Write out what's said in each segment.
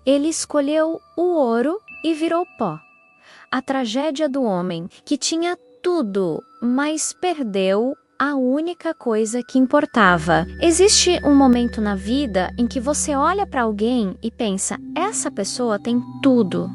Ele escolheu o ouro e virou pó. A tragédia do homem que tinha tudo, mas perdeu a única coisa que importava. Existe um momento na vida em que você olha para alguém e pensa: essa pessoa tem tudo.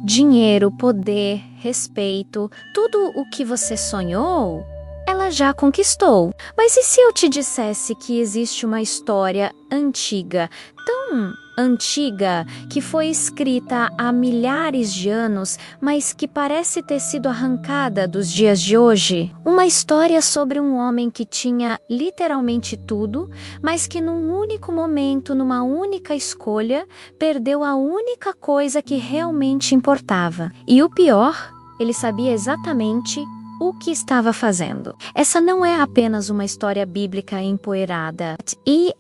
Dinheiro, poder, respeito, tudo o que você sonhou, ela já conquistou. Mas e se eu te dissesse que existe uma história antiga, tão antiga, que foi escrita há milhares de anos, mas que parece ter sido arrancada dos dias de hoje? Uma história sobre um homem que tinha literalmente tudo, mas que num único momento, numa única escolha, perdeu a única coisa que realmente importava. E o pior, ele sabia exatamente o que estava fazendo. Essa não é apenas uma história bíblica empoeirada. E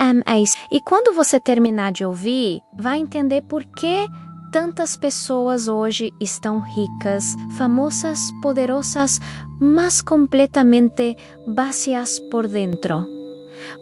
quando você terminar de ouvir, vai entender por que tantas pessoas hoje estão ricas, famosas, poderosas, mas completamente vazias por dentro.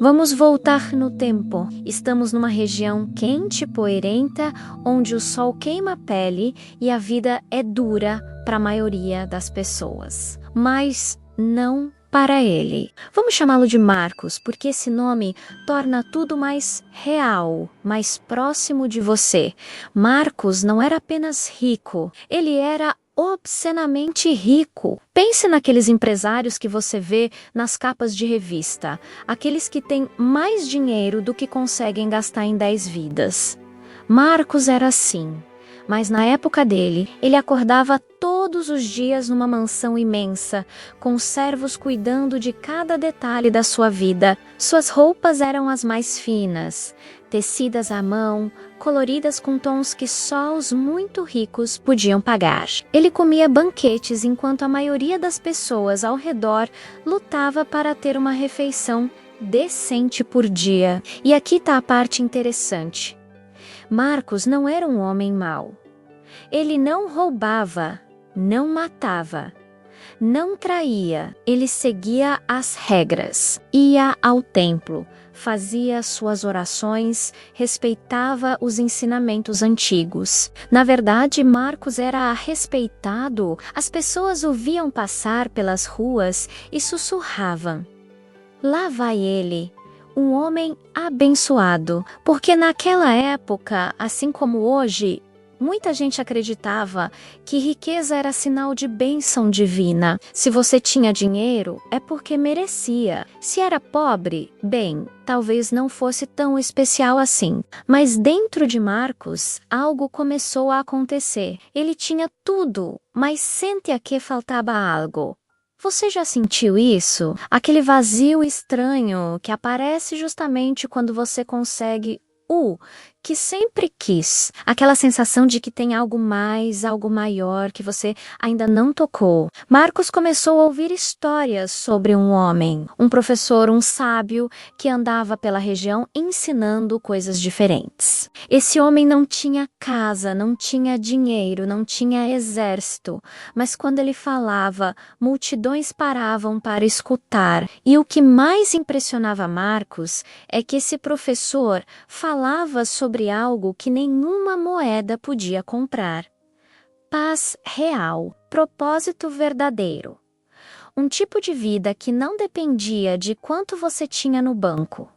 Vamos voltar no tempo. Estamos numa região quente, poeirenta, onde o sol queima a pele e a vida é dura para a maioria das pessoas. Mas não para ele. Vamos chamá-lo de Marcos, porque esse nome torna tudo mais real, mais próximo de você. Marcos não era apenas rico, ele era obscenamente rico. Pense naqueles empresários que você vê nas capas de revista, aqueles que têm mais dinheiro do que conseguem gastar em 10 vidas. Marcos era assim, mas na época dele, ele acordava todos os dias numa mansão imensa, com servos cuidando de cada detalhe da sua vida. Suas roupas eram as mais finas, tecidas à mão, coloridas com tons que só os muito ricos podiam pagar. Ele comia banquetes enquanto a maioria das pessoas ao redor lutava para ter uma refeição decente por dia. E aqui está a parte interessante. Marcos não era um homem mau. Ele não roubava, não matava, não traía. Ele seguia as regras, ia ao templo, fazia suas orações, respeitava os ensinamentos antigos. Na verdade, Marcos era respeitado. As pessoas o viam passar pelas ruas e sussurravam: lá vai ele, um homem abençoado. Porque naquela época, assim como hoje, muita gente acreditava que riqueza era sinal de bênção divina. Se você tinha dinheiro, é porque merecia. Se era pobre, bem, talvez não fosse tão especial assim. Mas dentro de Marcos, algo começou a acontecer. Ele tinha tudo, mas sentia que faltava algo. Você já sentiu isso? Aquele vazio estranho que aparece justamente quando você consegue o que sempre quis. Aquela sensação de que tem algo mais, algo maior que você ainda não tocou. Marcos começou a ouvir histórias sobre um homem, um professor, um sábio que andava pela região ensinando coisas diferentes. Esse homem não tinha casa, não tinha dinheiro, não tinha exército, mas quando ele falava, multidões paravam para escutar. E o que mais impressionava Marcos é que esse professor falava sobre algo que nenhuma moeda podia comprar: paz real, propósito verdadeiro. Um tipo de vida que não dependia de quanto você tinha no banco.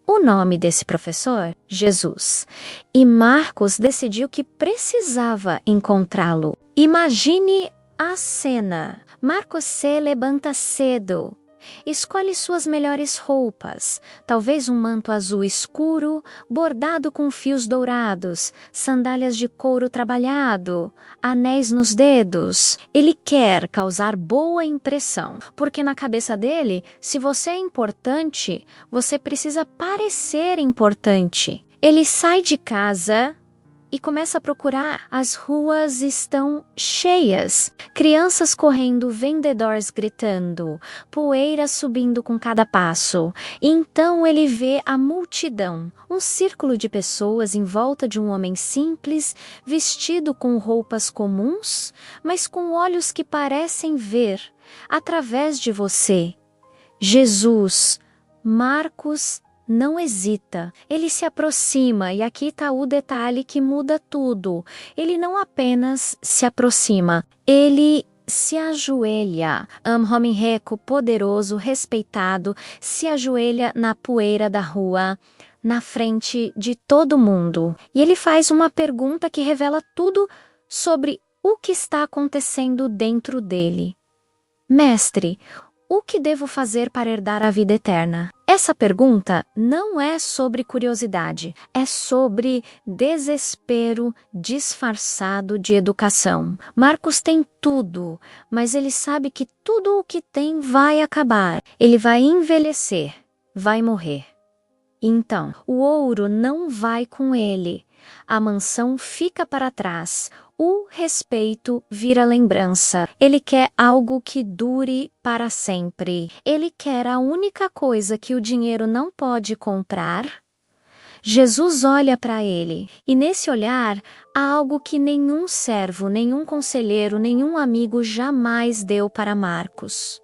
O nome desse professor? Jesus. E Marcos decidiu que precisava encontrá-lo. Imagine a cena. Marcos se levanta cedo. Escolhe suas melhores roupas, talvez um manto azul escuro, bordado com fios dourados, sandálias de couro trabalhado, anéis nos dedos. Ele quer causar boa impressão, porque na cabeça dele, se você é importante, você precisa parecer importante. Ele sai de casa e começa a procurar. As ruas estão cheias. Crianças correndo, vendedores gritando, poeira subindo com cada passo. E então ele vê a multidão, um círculo de pessoas em volta de um homem simples, vestido com roupas comuns, mas com olhos que parecem ver através de você. Jesus, Marcos não hesita, ele se aproxima, e aqui está o detalhe que muda tudo. Ele não apenas se aproxima, ele se ajoelha. Homem rico, poderoso, respeitado, se ajoelha na poeira da rua, na frente de todo mundo. E ele faz uma pergunta que revela tudo sobre o que está acontecendo dentro dele. Mestre, o que devo fazer para herdar a vida eterna? Essa pergunta não é sobre curiosidade, é sobre desespero disfarçado de educação. Marcos tem tudo, mas ele sabe que tudo o que tem vai acabar. Ele vai envelhecer, vai morrer. Então, o ouro não vai com ele. A mansão fica para trás. O respeito vira lembrança. Ele quer algo que dure para sempre. Ele quer a única coisa que o dinheiro não pode comprar. Jesus olha para ele, e nesse olhar há algo que nenhum servo, nenhum conselheiro, nenhum amigo jamais deu para Marcos.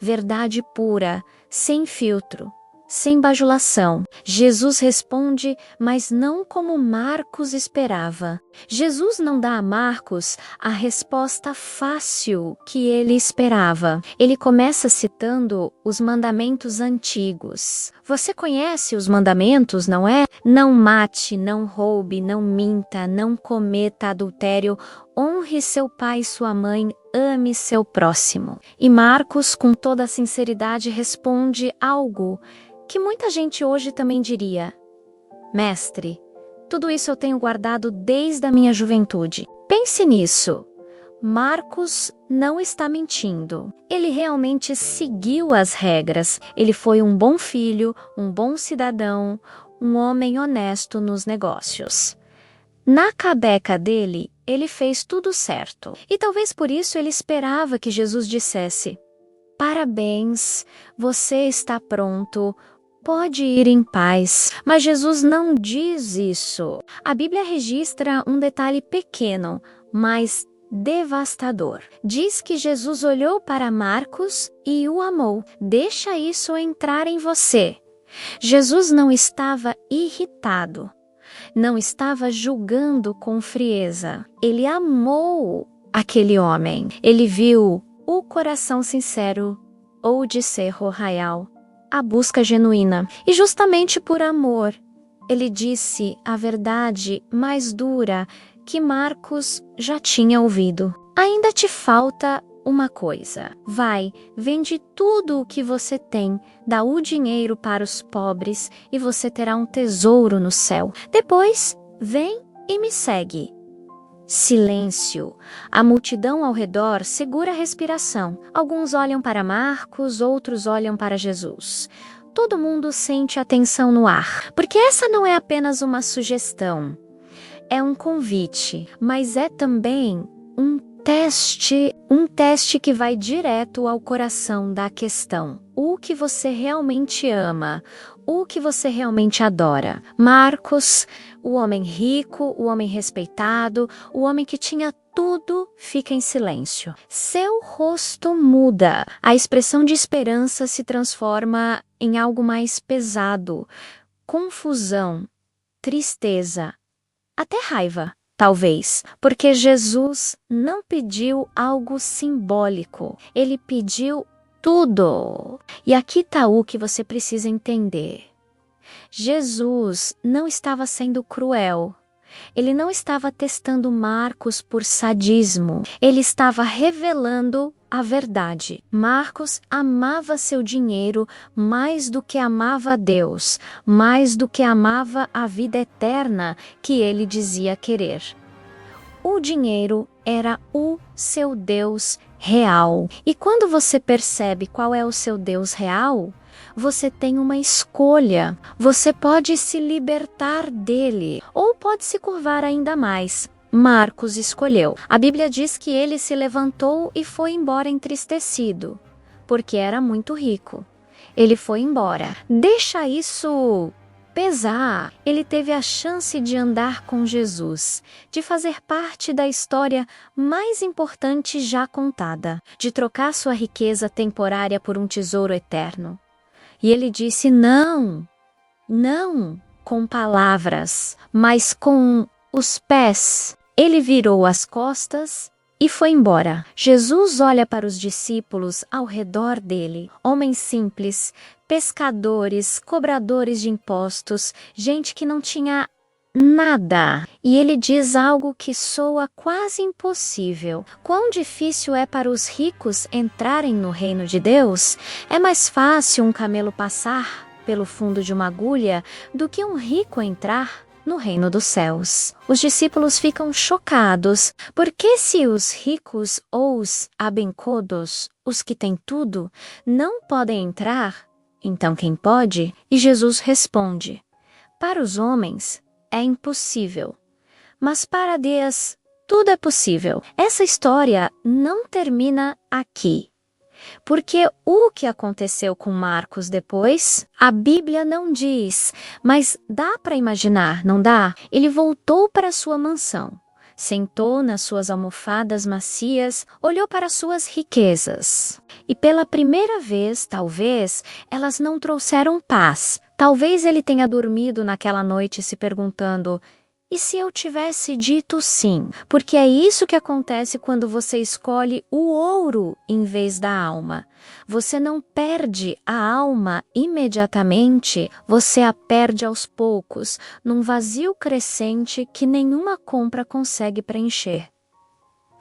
Verdade pura, sem filtro, sem bajulação. Jesus responde, mas não como Marcos esperava. Jesus não dá a Marcos a resposta fácil que ele esperava. Ele começa citando os mandamentos antigos. Você conhece os mandamentos, não é? Não mate, não roube, não minta, não cometa adultério, honre seu pai e sua mãe, ame seu próximo. E Marcos, com toda a sinceridade, responde algo que muita gente hoje também diria: Mestre, tudo isso eu tenho guardado desde a minha juventude. Pense nisso. Marcos não está mentindo. Ele realmente seguiu as regras. Ele foi um bom filho, um bom cidadão, um homem honesto nos negócios. Na cabeça dele, ele fez tudo certo. E talvez por isso ele esperava que Jesus dissesse: Parabéns, você está pronto. Pode ir em paz. Mas Jesus não diz isso. A Bíblia registra um detalhe pequeno, mas devastador. Diz que Jesus olhou para Marcos e o amou. Deixa isso entrar em você. Jesus não estava irritado, não estava julgando com frieza. Ele amou aquele homem. Ele viu o coração sincero ou de Cerro Real, a busca genuína. E justamente por amor, ele disse a verdade mais dura que Marcos já tinha ouvido. Ainda te falta uma coisa. Vai, vende tudo o que você tem, dá o dinheiro para os pobres e você terá um tesouro no céu. Depois, vem e me segue. Silêncio. A multidão ao redor segura a respiração. Alguns olham para Marcos, outros olham para Jesus. Todo mundo sente a tensão no ar, porque essa não é apenas uma sugestão. É um convite, mas é também um teste que vai direto ao coração da questão. O que você realmente ama? O que você realmente adora? Marcos, o homem rico, o homem respeitado, o homem que tinha tudo, fica em silêncio. Seu rosto muda. A expressão de esperança se transforma em algo mais pesado. Confusão, tristeza, até raiva. Talvez, porque Jesus não pediu algo simbólico, ele pediu tudo. E aqui está o que você precisa entender. Jesus não estava sendo cruel. Ele não estava testando Marcos por sadismo. Ele estava revelando a verdade. Marcos amava seu dinheiro mais do que amava Deus, mais do que amava a vida eterna que ele dizia querer. O dinheiro era o seu Deus real. E quando você percebe qual é o seu Deus real, você tem uma escolha. Você pode se libertar dele ou pode se curvar ainda mais. Marcos escolheu. A Bíblia diz que ele se levantou e foi embora entristecido, porque era muito rico. Ele foi embora. Deixa isso pesar. Ele teve a chance de andar com Jesus, de fazer parte da história mais importante já contada, de trocar sua riqueza temporária por um tesouro eterno. E ele disse: não, não com palavras, mas com os pés. Ele virou as costas e foi embora. Jesus olha para os discípulos ao redor dele, homens simples, pescadores, cobradores de impostos, gente que não tinha nada. E ele diz algo que soa quase impossível. Quão difícil é para os ricos entrarem no reino de Deus? É mais fácil um camelo passar pelo fundo de uma agulha do que um rico entrar no reino dos céus. Os discípulos ficam chocados, porque se os ricos ou os abençoados, os que têm tudo, não podem entrar, então quem pode? E Jesus responde: para os homens é impossível, mas para Deus tudo é possível. Essa história não termina aqui. Porque o que aconteceu com Marcos depois, a Bíblia não diz, mas dá para imaginar, não dá? Ele voltou para sua mansão, sentou nas suas almofadas macias, olhou para suas riquezas. E pela primeira vez, talvez, elas não trouxeram paz. Talvez ele tenha dormido naquela noite se perguntando: e se eu tivesse dito sim? Porque é isso que acontece quando você escolhe o ouro em vez da alma. Você não perde a alma imediatamente, você a perde aos poucos, num vazio crescente que nenhuma compra consegue preencher.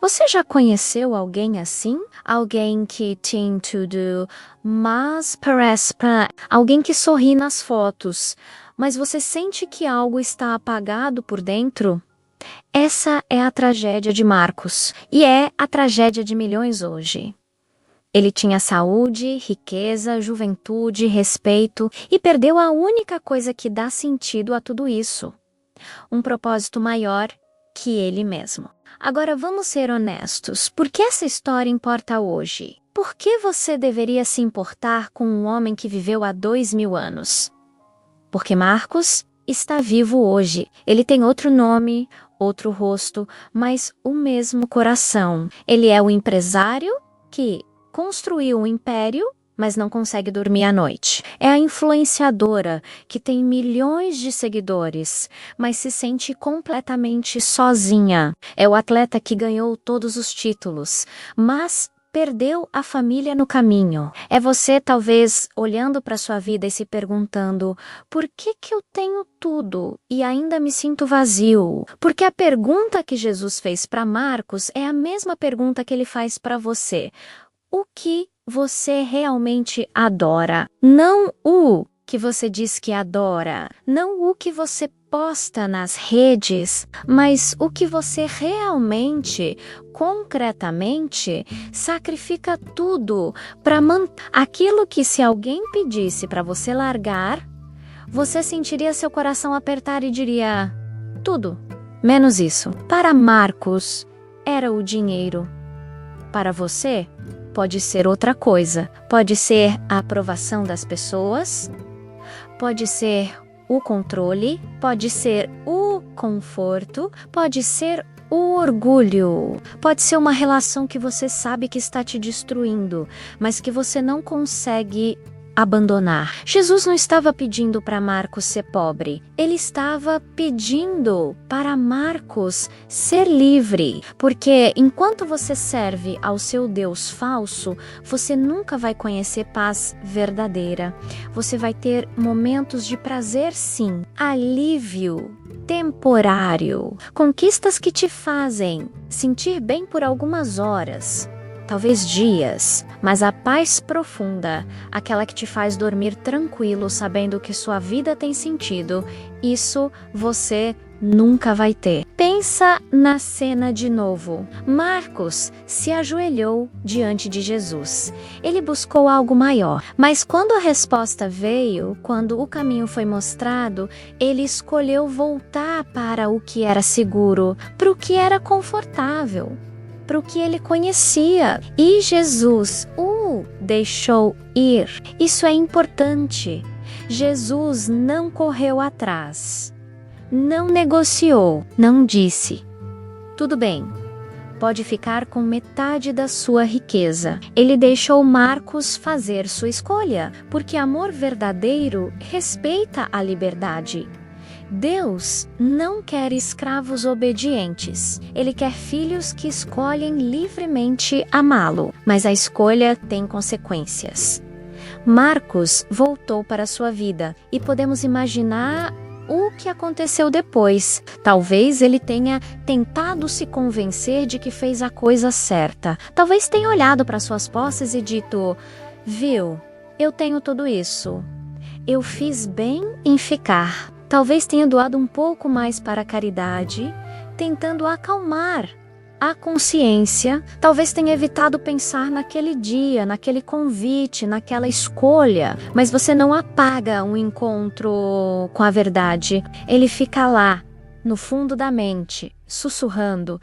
Você já conheceu alguém assim? Alguém que tem tudo, mas parece alguém que sorri nas fotos, mas você sente que algo está apagado por dentro? Essa é a tragédia de Marcos e é a tragédia de milhões hoje. Ele tinha saúde, riqueza, juventude, respeito e perdeu a única coisa que dá sentido a tudo isso: um propósito maior que ele mesmo. Agora vamos ser honestos. Por que essa história importa hoje? Por que você deveria se importar com um homem que viveu há 2000 anos? Porque Marcos está vivo hoje. Ele tem outro nome, outro rosto, mas o mesmo coração. Ele é o empresário que construiu um império, mas não consegue dormir à noite. É a influenciadora que tem milhões de seguidores, mas se sente completamente sozinha. É o atleta que ganhou todos os títulos, mas perdeu a família no caminho. É você, talvez, olhando para sua vida e se perguntando: por que eu tenho tudo e ainda me sinto vazio? Porque a pergunta que Jesus fez para Marcos é a mesma pergunta que ele faz para você: o que você realmente adora? Não o que você diz que adora, não o que você posta nas redes, mas o que você realmente, concretamente, sacrifica tudo para manter. Aquilo que, se alguém pedisse para você largar, você sentiria seu coração apertar e diria: tudo, menos isso. Para Marcos, era o dinheiro. Para você, pode ser outra coisa. Pode ser a aprovação das pessoas, pode ser o controle, pode ser o conforto, pode ser o orgulho, pode ser uma relação que você sabe que está te destruindo, mas que você não consegue abandonar. Jesus não estava pedindo para Marcos ser pobre, ele estava pedindo para Marcos ser livre, porque enquanto você serve ao seu Deus falso, você nunca vai conhecer paz verdadeira. Você vai ter momentos de prazer, sim, alívio temporário, conquistas que te fazem sentir bem por algumas horas, talvez dias, mas a paz profunda, aquela que te faz dormir tranquilo sabendo que sua vida tem sentido, isso você nunca vai ter. Pensa na cena de novo. Marcos se ajoelhou diante de Jesus. Ele buscou algo maior, mas quando a resposta veio, quando o caminho foi mostrado, ele escolheu voltar para o que era seguro, para o que era confortável, para o que ele conhecia. E Jesus o deixou ir. Isso é importante. Jesus não correu atrás, não negociou, não disse: tudo bem, pode ficar com metade da sua riqueza. Ele deixou Marcos fazer sua escolha, porque amor verdadeiro respeita a liberdade. Deus não quer escravos obedientes. Ele quer filhos que escolhem livremente amá-lo, mas a escolha tem consequências. Marcos voltou para sua vida e podemos imaginar o que aconteceu depois. Talvez ele tenha tentado se convencer de que fez a coisa certa. Talvez tenha olhado para suas posses e dito: viu, eu tenho tudo isso. Eu fiz bem em ficar. Talvez tenha doado um pouco mais para a caridade, tentando acalmar a consciência. Talvez tenha evitado pensar naquele dia, naquele convite, naquela escolha. Mas você não apaga um encontro com a verdade. Ele fica lá, no fundo da mente, sussurrando.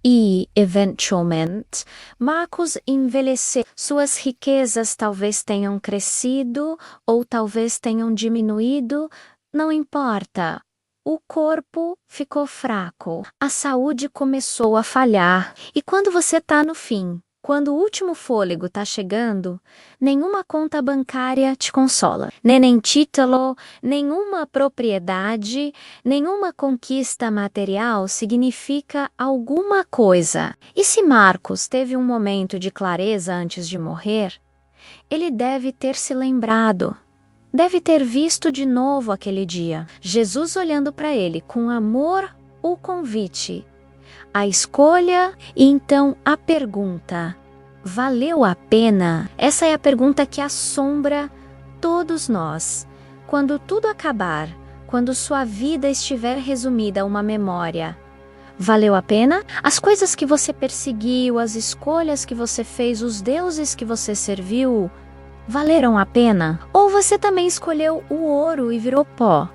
E eventualmente, Marcos envelhecer, suas riquezas talvez tenham crescido ou talvez tenham diminuído. Não importa. O corpo ficou fraco, a saúde começou a falhar. E quando você está no fim, quando o último fôlego está chegando, nenhuma conta bancária te consola. Nem título, nenhuma propriedade, nenhuma conquista material significa alguma coisa. E se Marcos teve um momento de clareza antes de morrer, ele deve ter se lembrado. Deve ter visto de novo aquele dia, Jesus olhando para ele com amor, o convite, a escolha e então a pergunta: valeu a pena? Essa é a pergunta que assombra todos nós. Quando tudo acabar, quando sua vida estiver resumida a uma memória, valeu a pena? As coisas que você perseguiu, as escolhas que você fez, os deuses que você serviu, valeram a pena? Ou você também escolheu o ouro e virou pó?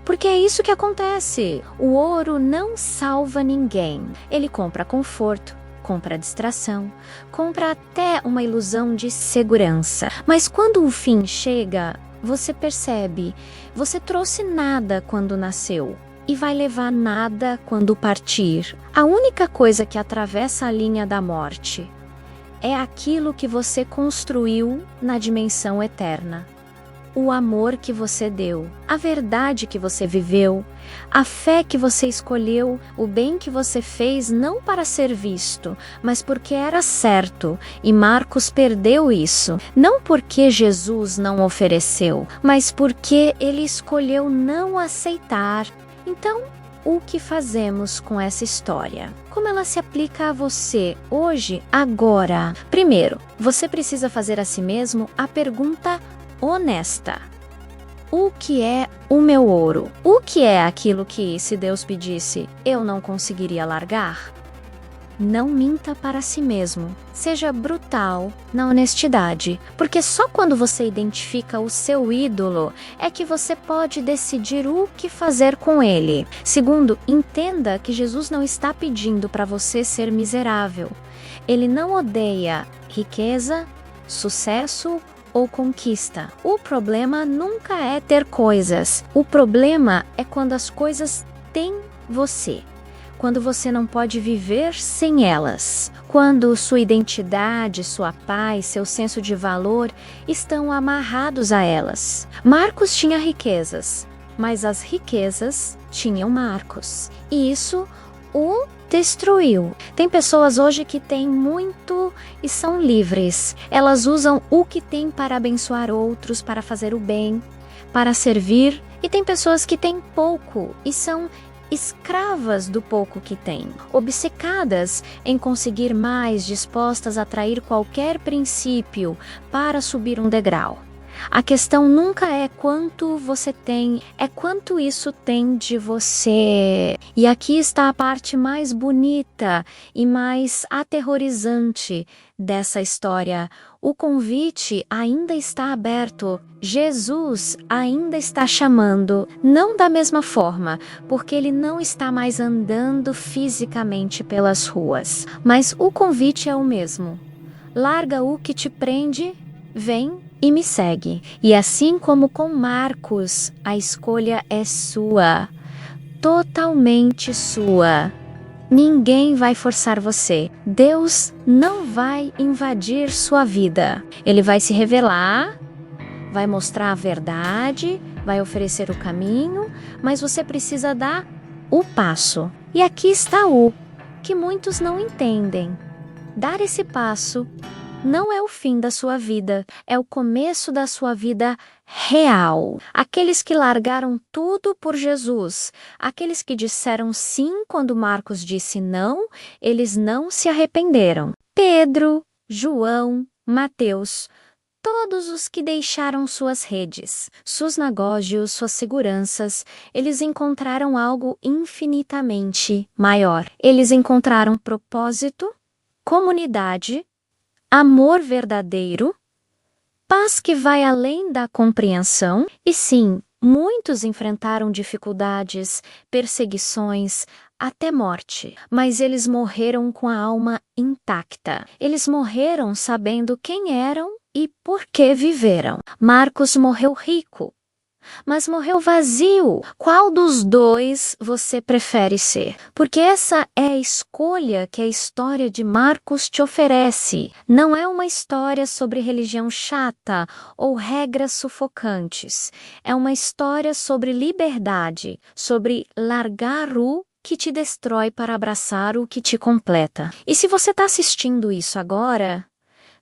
Porque é isso que acontece. O ouro não salva ninguém. Ele compra conforto, compra distração, compra até uma ilusão de segurança. Mas quando o fim chega, você percebe, você trouxe nada quando nasceu e vai levar nada quando partir. A única coisa que atravessa a linha da morte é aquilo que você construiu na dimensão eterna. O amor que você deu, a verdade que você viveu, a fé que você escolheu, o bem que você fez não para ser visto, mas porque era certo. E Marcos perdeu isso, não porque Jesus não ofereceu, mas porque ele escolheu não aceitar. Então, o que fazemos com essa história? Como ela se aplica a você hoje, agora? Primeiro, você precisa fazer a si mesmo a pergunta honesta: o que é o meu ouro? O que é aquilo que, se Deus pedisse, eu não conseguiria largar? Não minta para si mesmo. Seja brutal na honestidade, porque só quando você identifica o seu ídolo é que você pode decidir o que fazer com ele. Segundo, entenda que Jesus não está pedindo para você ser miserável. Ele não odeia riqueza, sucesso ou conquista. O problema nunca é ter coisas. O problema é quando as coisas têm você. Quando você não pode viver sem elas. Quando sua identidade, sua paz, seu senso de valor estão amarrados a elas. Marcos tinha riquezas, mas as riquezas tinham Marcos. E isso o destruiu. Tem pessoas hoje que têm muito e são livres. Elas usam o que têm para abençoar outros, para fazer o bem, para servir. E tem pessoas que têm pouco e são escravas do pouco que têm, obcecadas em conseguir mais, dispostas a trair qualquer princípio para subir um degrau. A questão nunca é quanto você tem, é quanto isso tem de você. E aqui está a parte mais bonita e mais aterrorizante dessa história. O convite ainda está aberto. Jesus ainda está chamando, não da mesma forma, porque ele não está mais andando fisicamente pelas ruas. Mas o convite é o mesmo. Larga o que te prende, vem e me segue. E assim como com Marcos, a escolha é sua, totalmente sua. Ninguém vai forçar você. Deus não vai invadir sua vida. Ele vai se revelar, vai mostrar a verdade, vai oferecer o caminho, mas você precisa dar o passo. E aqui está o que muitos não entendem. Dar esse passo não é o fim da sua vida, é o começo da sua vida real. Aqueles que largaram tudo por Jesus, aqueles que disseram sim quando Marcos disse não, eles não se arrependeram. Pedro, João, Mateus, todos os que deixaram suas redes, seus negócios, suas seguranças, eles encontraram algo infinitamente maior. Eles encontraram propósito, comunidade, amor verdadeiro, paz que vai além da compreensão. E sim, muitos enfrentaram dificuldades, perseguições, até morte, mas eles morreram com a alma intacta. Eles morreram sabendo quem eram e por que viveram. Marcos morreu rico, mas morreu vazio. Qual dos dois você prefere ser? Porque essa é a escolha que a história de Marcos te oferece. Não é uma história sobre religião chata ou regras sufocantes. É uma história sobre liberdade, sobre largar o que te destrói para abraçar o que te completa. E se você está assistindo isso agora,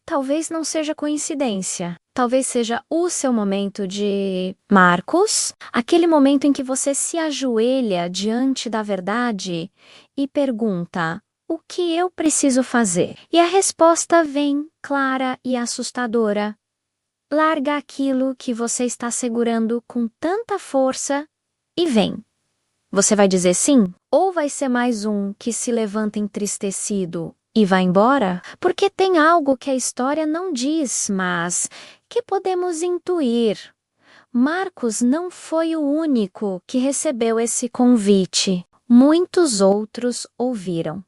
talvez não seja coincidência. Talvez seja o seu momento de Marcos, aquele momento em que você se ajoelha diante da verdade e pergunta: o que eu preciso fazer? E a resposta vem clara e assustadora. Larga aquilo que você está segurando com tanta força e vem. Você vai dizer sim? Ou vai ser mais um que se levanta entristecido e vai embora? Porque tem algo que a história não diz, mas que podemos intuir. Marcos não foi o único que recebeu esse convite. Muitos outros ouviram.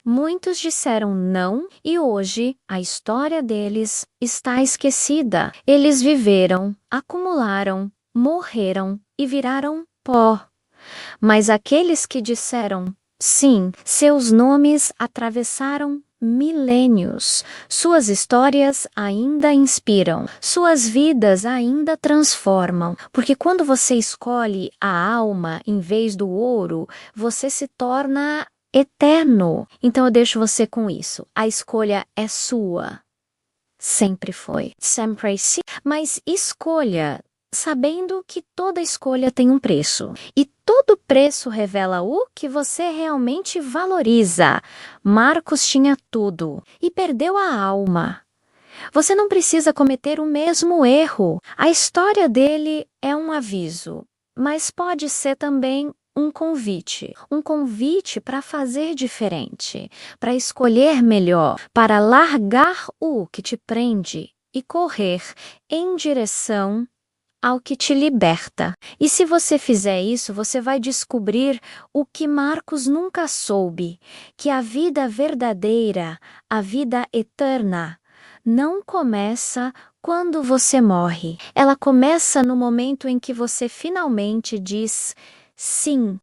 Muitos disseram não e hoje a história deles está esquecida. Eles viveram, acumularam, morreram e viraram pó. Mas aqueles que disseram sim, seus nomes atravessaram milênios. Suas histórias ainda inspiram, suas vidas ainda transformam. Porque quando você escolhe a alma em vez do ouro, você se torna eterno. Então eu deixo você com isso. A escolha é sua. Sempre foi. Sempre sim. Mas escolha, sabendo que toda escolha tem um preço. E todo preço revela o que você realmente valoriza. Marcos tinha tudo e perdeu a alma. Você não precisa cometer o mesmo erro. A história dele é um aviso, mas pode ser também um convite para fazer diferente, para escolher melhor, para largar o que te prende e correr em direção ao que te liberta. E se você fizer isso, você vai descobrir o que Marcos nunca soube, que a vida verdadeira, a vida eterna, não começa quando você morre. Ela começa no momento em que você finalmente diz sim